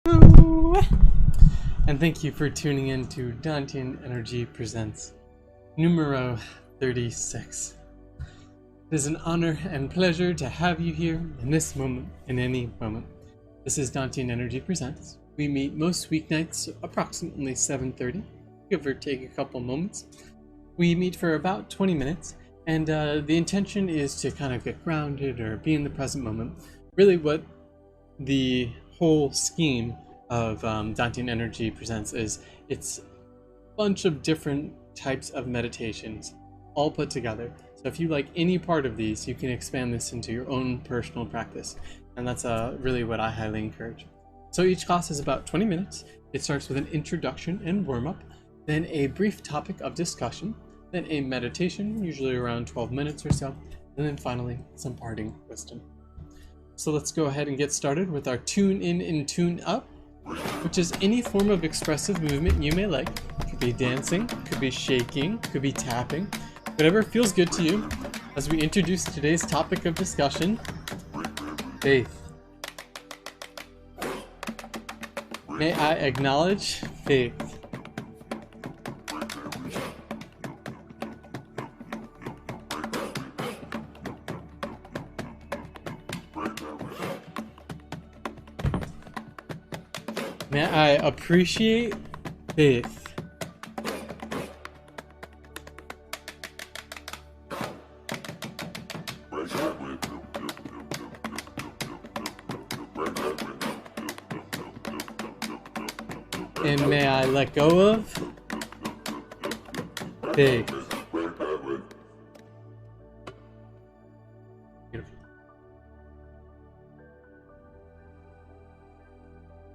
Hello! And thank you for tuning in to Dantian Energy Presents numero 36. It is an honor and pleasure to have you here in this moment, in any moment. This is Dantian Energy Presents. We meet most weeknights approximately 7:30, give or take a couple moments. We meet for about 20 minutes, and the intention is to kind of get grounded or be in the present moment. Really what the whole scheme of Dantian Energy Presents is it's a bunch of different types of meditations all put together. So if you like any part of these, you can expand this into your own personal practice, and that's really what I highly encourage. So each class is about 20 minutes. It starts with an introduction and warm-up, then a brief topic of discussion, then a meditation, usually around 12 minutes or so, and then finally some parting wisdom. So let's go ahead and get started with our tune in and tune up, which is any form of expressive movement you may like. It could be dancing, could be shaking, could be tapping, whatever feels good to you. As we introduce today's topic of discussion, faith. May I acknowledge faith? May I appreciate faith? And may I let go of faith? Beautiful.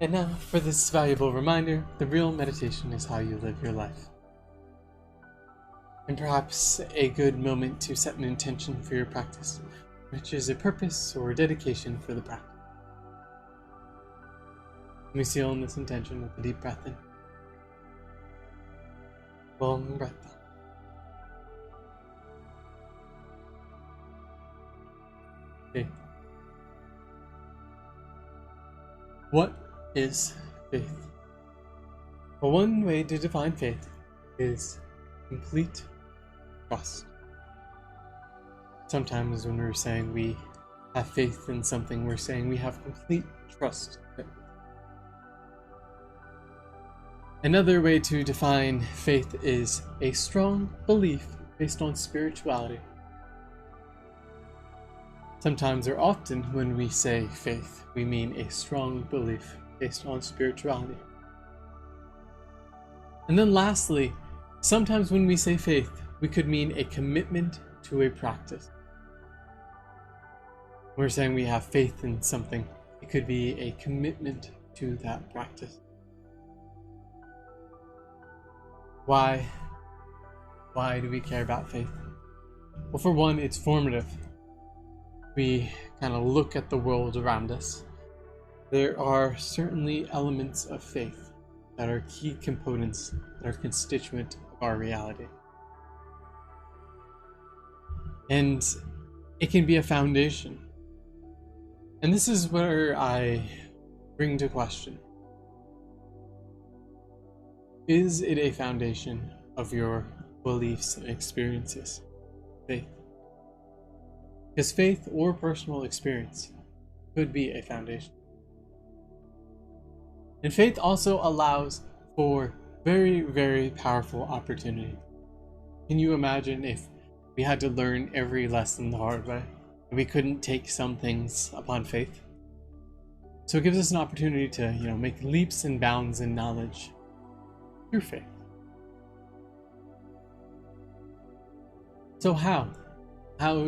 And now, for this valuable reminder, the real meditation is how you live your life. And perhaps a good moment to set an intention for your practice, which is a purpose or a dedication for the practice. Let me seal in this intention with a deep breath in. Long breath out. Okay. What is faith? Well, one way to define faith is complete trust. Sometimes when we're saying we have faith in something, we're saying we have complete trust in it. Another way to define faith is a strong belief based on spirituality. Sometimes or often when we say faith, we mean a strong belief based on spirituality. And then lastly, sometimes when we say faith, we could mean a commitment to a practice. We're saying we have faith in something. It could be a commitment to that practice. Why do we care about faith? Well, for one, it's formative. We kind of look at the world around us. There are certainly elements of faith that are key components, that are constituent of our reality. And it can be a foundation. And this is where I bring to question. Is it a foundation of your beliefs and experiences? Faith. Because faith or personal experience could be a foundation. And faith also allows for very, very powerful opportunity. Can you imagine if we had to learn every lesson the hard way and we couldn't take some things upon faith? So it gives us an opportunity to, make leaps and bounds in knowledge through faith. So how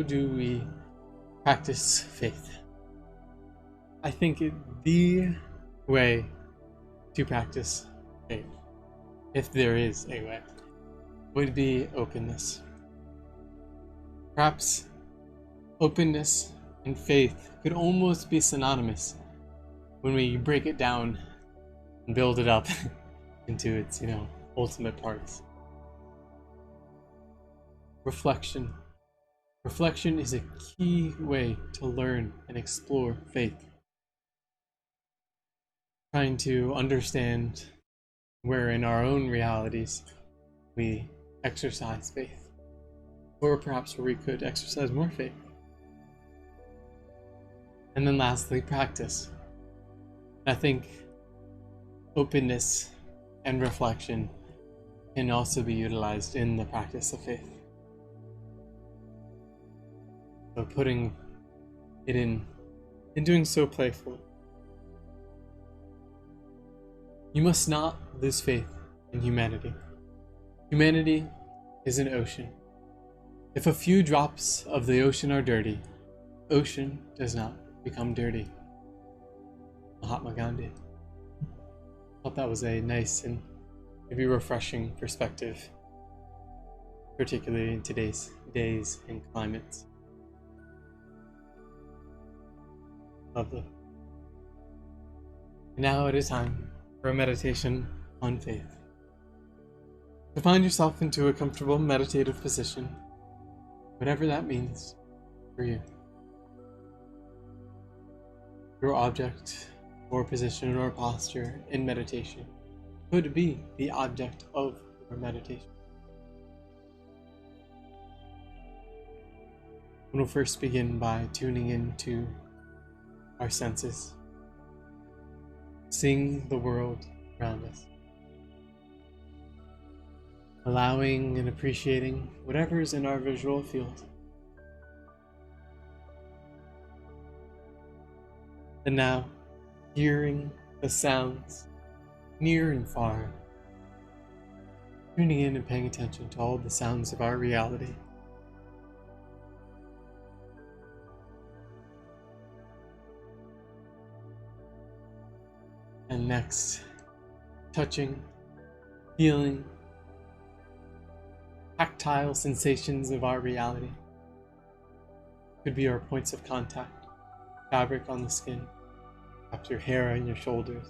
do we practice faith? I think the way to practice faith, if there is a way, would be openness. Perhaps openness and faith could almost be synonymous when we break it down and build it up into its, ultimate parts. Reflection. Reflection is a key way to learn and explore faith. trying to understand where in our own realities we exercise faith, or perhaps where we could exercise more faith. And then lastly, practice. I think openness and reflection can also be utilized in the practice of faith. So putting it in and doing so playfully. You must not lose faith in humanity. Humanity is an ocean. If a few drops of the ocean are dirty, the ocean does not become dirty. Mahatma Gandhi. I thought that was a nice and maybe refreshing perspective, particularly in today's days and climates. Lovely. And now it is time for a meditation on faith. To find yourself into a comfortable meditative position, whatever that means for you. Your object or position or posture in meditation could be the object of your meditation. We'll first begin by tuning into our senses, seeing the world around us, allowing and appreciating whatever is in our visual field. And now, hearing the sounds near and far, tuning in and paying attention to all the sounds of our reality. And next, touching, feeling, tactile sensations of our reality. Could be our points of contact, fabric on the skin, perhaps your hair on your shoulders.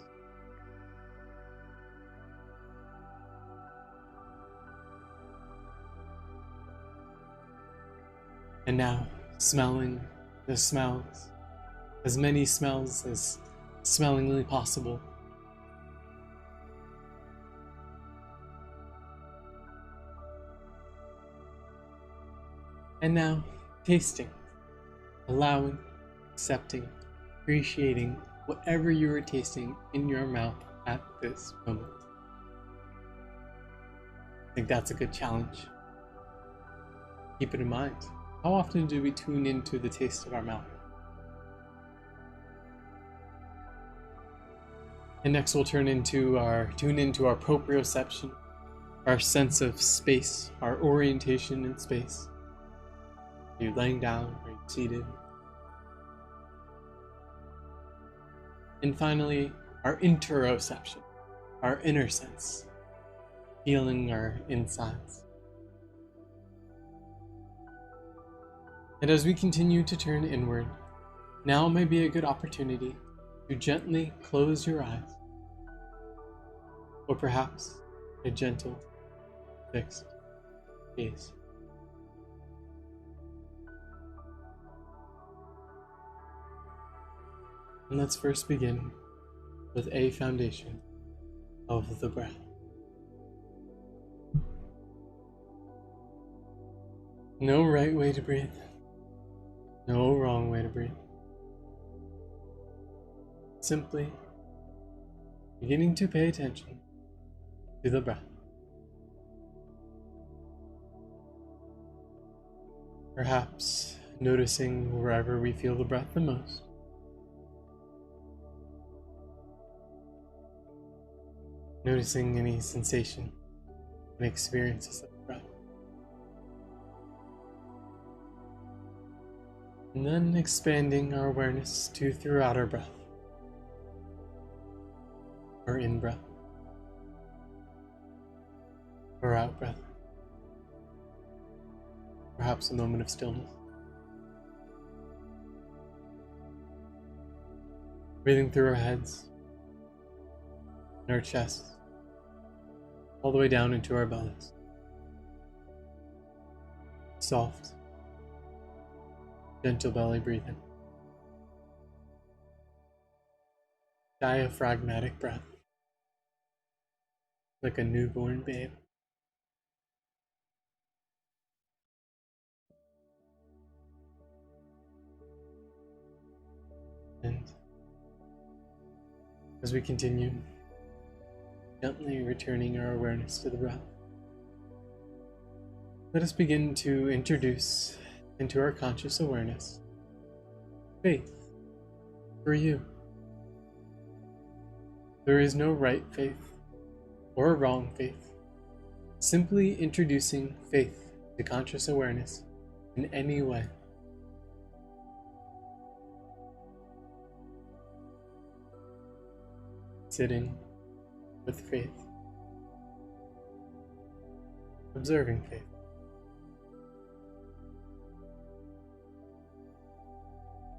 And now, smelling the smells, as many smells as smellingly possible. And now, tasting, allowing, accepting, appreciating whatever you are tasting in your mouth at this moment. I think that's a good challenge. Keep it in mind. How often do we tune into the taste of our mouth? And next we'll tune into our proprioception, our sense of space, our orientation in space. Are you laying down? Are you seated? And finally, our interoception, our inner sense, feeling our insides. And as we continue to turn inward, now may be a good opportunity to gently close your eyes, or perhaps a gentle, fixed gaze. And let's first begin with a foundation of the breath. No right way to breathe, no wrong way to breathe. Simply beginning to pay attention to the breath. Perhaps noticing wherever we feel the breath the most. Noticing any sensation and experiences of the breath. And then expanding our awareness to throughout our breath. Our in-breath. Our out-breath. Perhaps a moment of stillness. Breathing through our heads, and our chests, all the way down into our bellies. Soft, gentle belly breathing. diaphragmatic breath, like a newborn babe. And as we continue, gently returning our awareness to the breath, let us begin to introduce into our conscious awareness faith for you. There is no right faith or wrong faith. Simply introducing faith to conscious awareness in any way. Sitting with faith. Observing faith.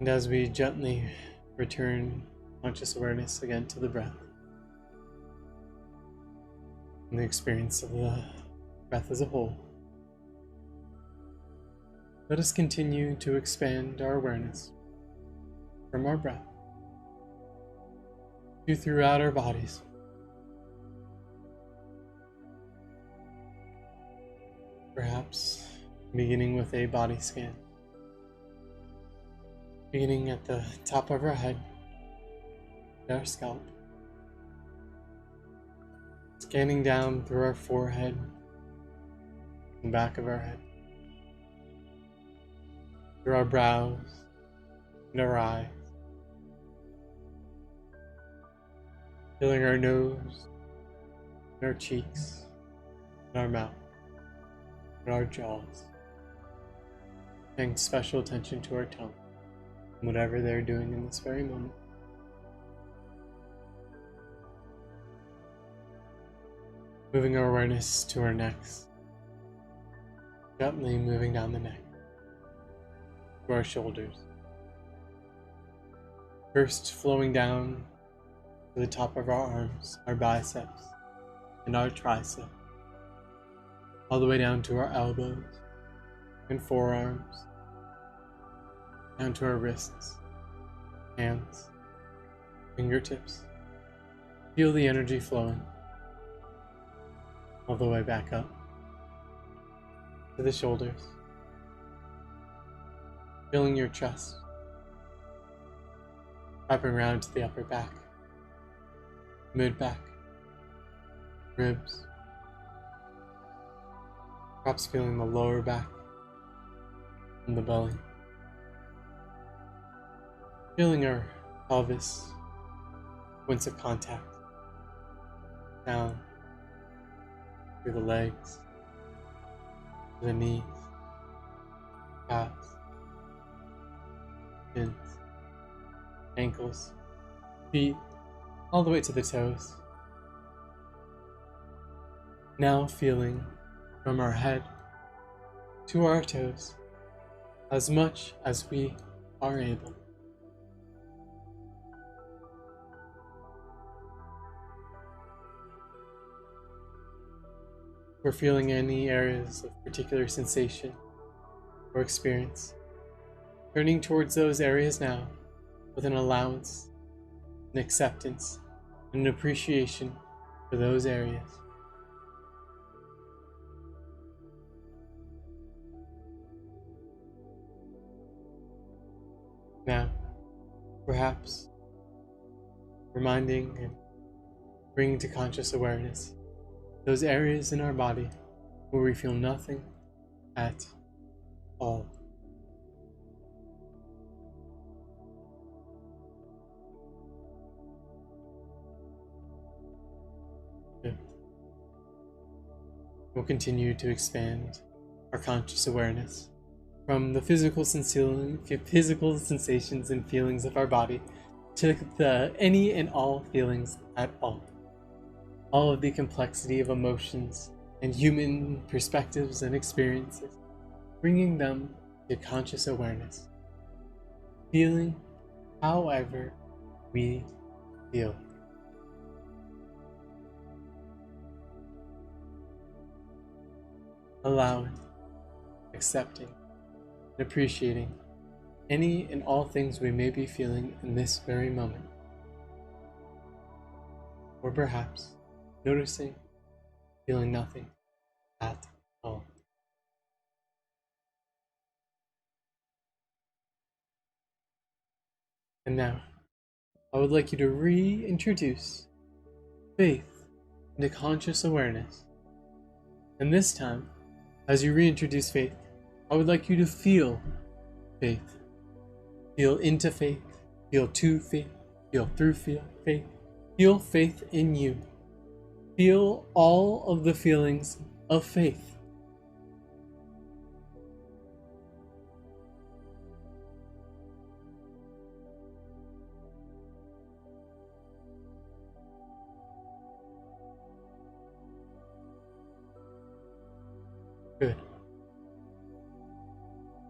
And as we gently return conscious awareness again to the breath, and the experience of the breath as a whole, let us continue to expand our awareness from our breath to throughout our bodies. Perhaps beginning with a body scan. Beginning at the top of our head, our scalp. Scanning down through our forehead and back of our head. Through our brows and our eyes. Filling our nose, and our cheeks, and our mouth, and our jaws. Paying special attention to our tongue, and whatever they're doing in this very moment. Moving our awareness to our necks, gently moving down the neck, to our shoulders. First flowing down to the top of our arms, our biceps, and our triceps, all the way down to our elbows and forearms, down to our wrists, hands, fingertips. Feel the energy flowing all the way back up to the shoulders, filling your chest, wrapping around to the upper back, mid-back, ribs, perhaps feeling the lower back and the belly, feeling our pelvis, points of contact, down through the legs, to the knees, calves, shins, ankles, feet, all the way to the toes. Now feeling from our head to our toes as much as we are able. We're feeling any areas of particular sensation or experience, turning towards those areas now with an allowance, an acceptance, and an appreciation for those areas. Now, perhaps reminding and bringing to conscious awareness those areas in our body where we feel nothing at all. Good. We'll continue to expand our conscious awareness from the physical sensations and feelings of our body to the any and all feelings at all. All of the complexity of emotions and human perspectives and experiences, bringing them to conscious awareness, feeling however we feel. Allowing, accepting, and appreciating any and all things we may be feeling in this very moment. or perhaps noticing, feeling nothing at all. And now, I would like you to reintroduce faith into conscious awareness. And this time, as you reintroduce faith, I would like you to feel faith. Feel into faith, feel to faith, feel through faith. Feel faith in you. Feel all of the feelings of faith. Good.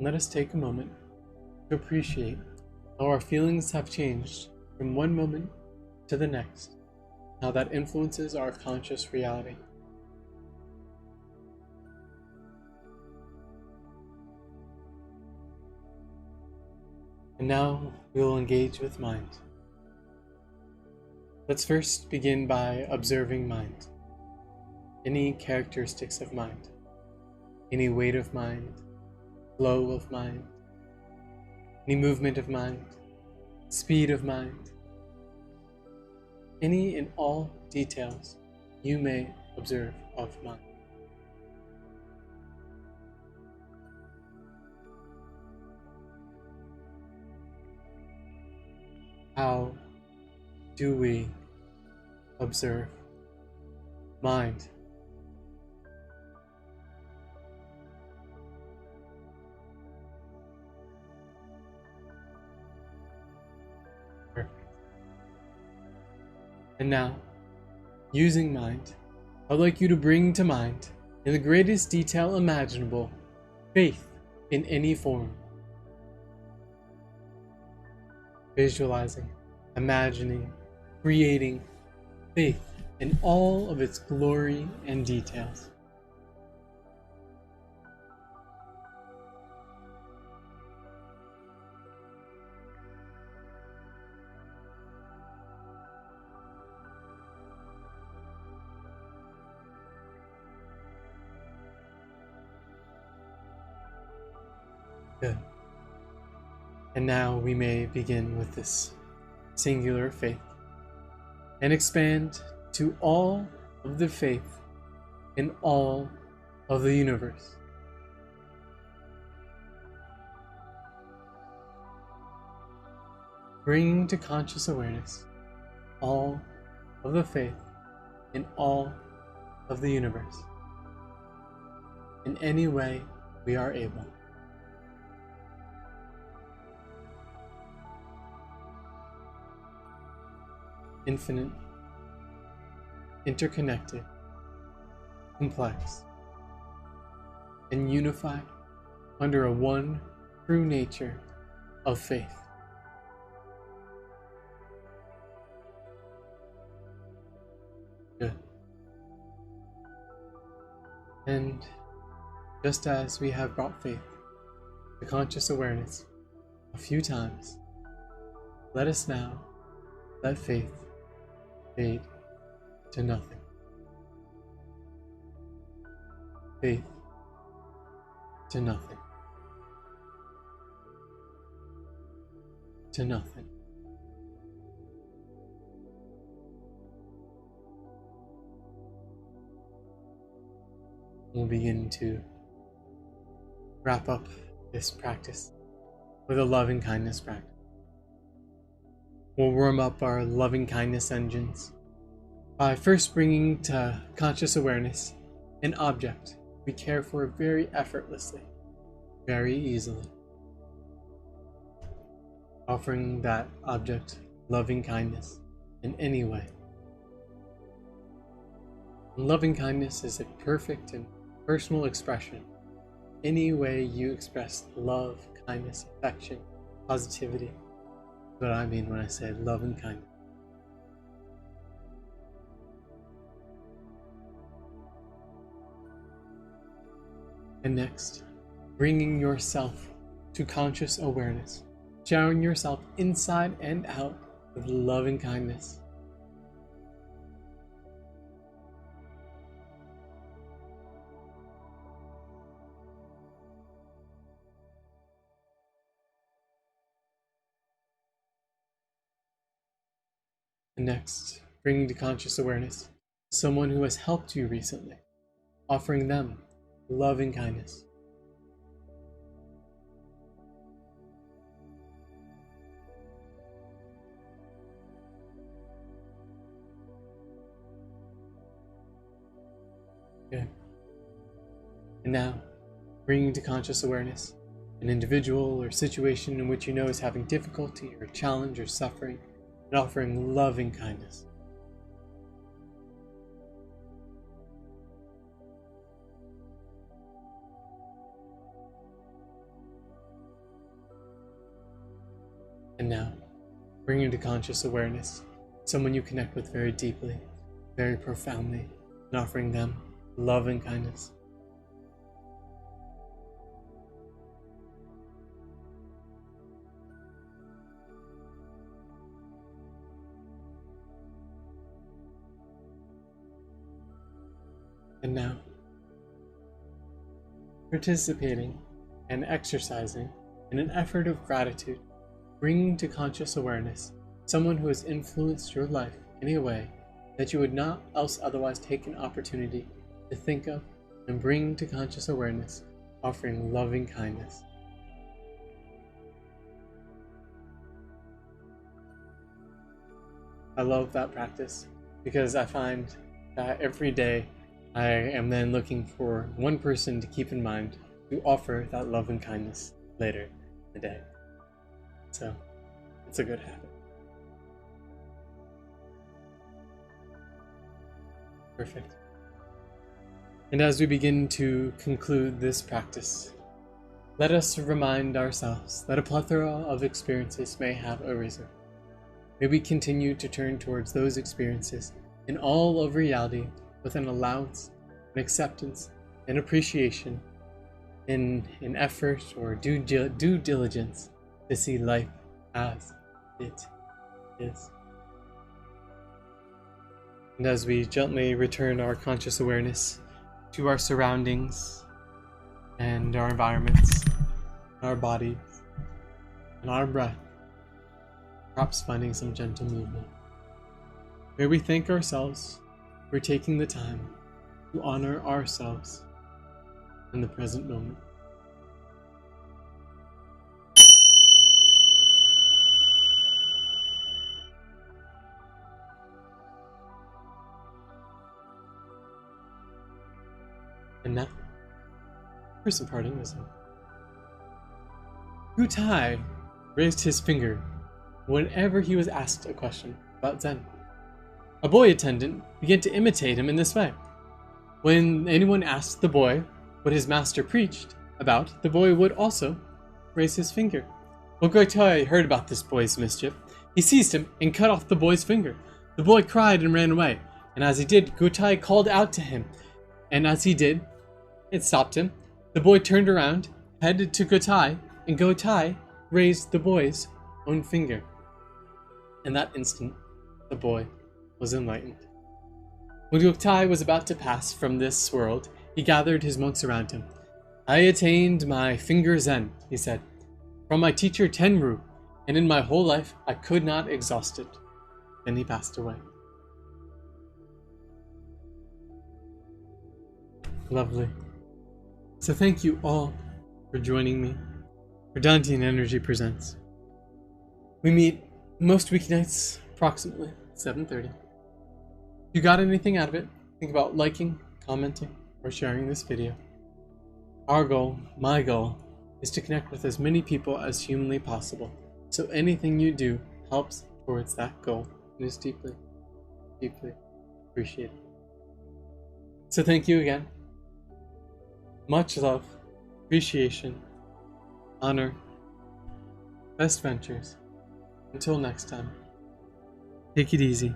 Let us take a moment to appreciate how our feelings have changed from one moment to the next, how that influences our conscious reality. And now we will engage with mind. Let's first begin by observing mind. Any characteristics of mind, any weight of mind, flow of mind, any movement of mind, speed of mind, any and all details you may observe of mind. How do we observe mind? Perfect. And now, using mind, I'd like you to bring to mind, in the greatest detail imaginable, faith in any form. Visualizing, imagining, creating faith in all of its glory and details. Good. And now we may begin with this singular faith and expand to all of the faith in all of the universe. Bringing to conscious awareness all of the faith in all of the universe, in any way we are able. Infinite, interconnected, complex, and unified under a one true nature of faith. Good. And just as we have brought faith to conscious awareness a few times, let us now let faith fade to nothing. Faith to nothing. To nothing. We'll begin to wrap up this practice with a loving kindness practice. We'll warm up our loving kindness engines by first bringing to conscious awareness an object we care for very effortlessly, very easily. Offering that object loving kindness in any way. And loving kindness is a perfect and personal expression. Any way you express love, kindness, affection, positivity. What I mean when I say love and kindness. And next, bringing yourself to conscious awareness, showering yourself inside and out with love and kindness. And next, bringing to conscious awareness someone who has helped you recently, offering them loving kindness. Good. And now, bringing to conscious awareness an individual or situation in which you know is having difficulty or challenge or suffering, and offering loving kindness. And now, bringing to conscious awareness someone you connect with very deeply, very profoundly, and offering them love and kindness. And now, participating and exercising in an effort of gratitude, bringing to conscious awareness someone who has influenced your life in a way that you would not else otherwise take an opportunity to think of, and bring to conscious awareness, offering loving kindness. I love that practice because I find that every day I am then looking for one person to keep in mind to offer that love and kindness later in the day. So it's a good habit. Perfect. And as we begin to conclude this practice, let us remind ourselves that a plethora of experiences may have arisen. May we continue to turn towards those experiences in all of reality with an allowance, an acceptance, an appreciation, in an effort or due diligence to see life as it is. And as we gently return our conscious awareness to our surroundings and our environments, our bodies, and our breath, perhaps finding some gentle movement, may we thank ourselves for taking the time to honor ourselves in the present moment. And now, for some parting wisdom. Gu Tai raised his finger whenever he was asked a question about Zen. A boy attendant began to imitate him in this way. When anyone asked the boy what his master preached about, the boy would also raise his finger. When Gu Tai heard about this boy's mischief, he seized him and cut off the boy's finger. The boy cried and ran away, and as he did, Gu Tai called out to him, and as he did, it stopped him. The boy turned around, headed to Gu Tai, and Gu Tai raised the boy's own finger. In that instant, the boy was enlightened. When Gu Tai was about to pass from this world, he gathered his monks around him. I attained my finger Zen, he said, from my teacher Tenru, and in my whole life I could not exhaust it. Then he passed away. Lovely. So thank you all for joining me for Dantean Energy Presents. We meet most weeknights approximately 7:30. If you got anything out of it, think about liking, commenting, or sharing this video. Our goal, my goal, is to connect with as many people as humanly possible, so anything you do helps towards that goal and is deeply, deeply appreciated. So thank you again. Much love, appreciation, honor, best ventures. Until next time, take it easy.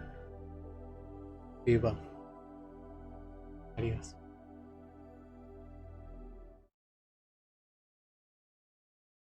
Be well. Adios.